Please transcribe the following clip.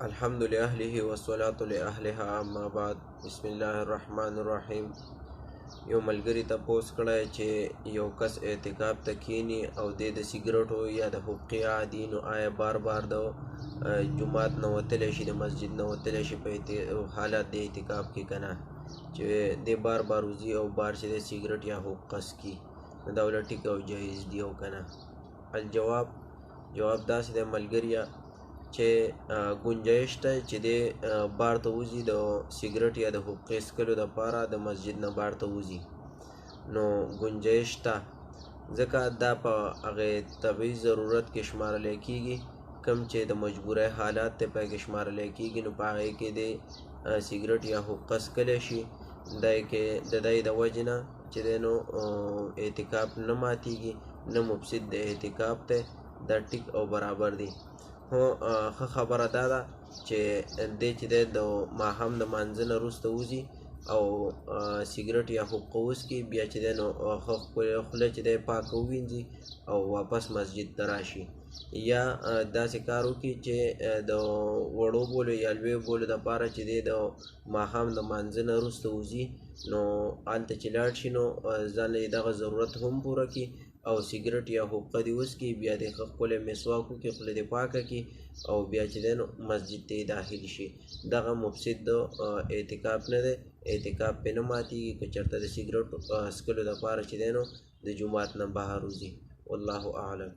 الحمد لأهله والصلاة لأهلها اما بعد. بسم الله الرحمن الرحیم. یو ملګري تپوس کړی چې یو کس اعتکاف ته کینی او د سیګریټو یا د حقوقي عادي نو آیا بار بار د جماعت نه وتلی شي، د مسجد نه وتلی شي په حالت د اعتکاف کې که نه، چې د بار بار وځي او بار چې د سیګریټ یا حقوق قص کي، نو دا ولې ټیک او جایز دي او که نه؟ الجواب داسې دی ملګریه چې گنجایش ته چې د بار ته وځي د سیګریټ یا د حقوقي څکلو دپاره د مسجد نه بار ته وځي، نو گنجایش ته ځکه دا په هغې طبعي ضرورت کې شمارلی کېږي، کوم چې د مجبورۍ حالات ته پکې شمارلی کېږي، نو په هغې کې د سیګریټ یا حقوقه څکلی شي، د دی د وجې نه چې دی نو اعتکاف نه ماتېږي، نه مفسد د اعتکاف دی، دا ټیک او برابر دی. خو ښه خبره دا ده چې دی چې دی د ماښام د مانځه نه وروسته وځي او سیګریټ یا حقوقه وڅکي، بیا چې دی نو ښه خوله چې دی پاکه ووینځي او واپس مسجد ته راشي، یا داسې کار وکړي چې د وړو بولو یا لویو بولو دپاره چې دی د ماښام د مانځه نه وروسته وځي، نو هلته چې لاړ شي نو ځان یې دغه ضرورت هم پوره کړي او سیګریټ یا حقوقه دې وڅکي، بیا دې ښه ښکلی مسواک وکړي، خوله دې پاکه کړي او بیا چې دی نو مسجد ته یې داخل شي. دغه مفسد د اعتکاف نه دی، اعتکاف پرې نه ماتېږي که چېرته د سیګریټ څکلو دپاره چې دی نو د جومات نه بهر وځي. والله اعلم.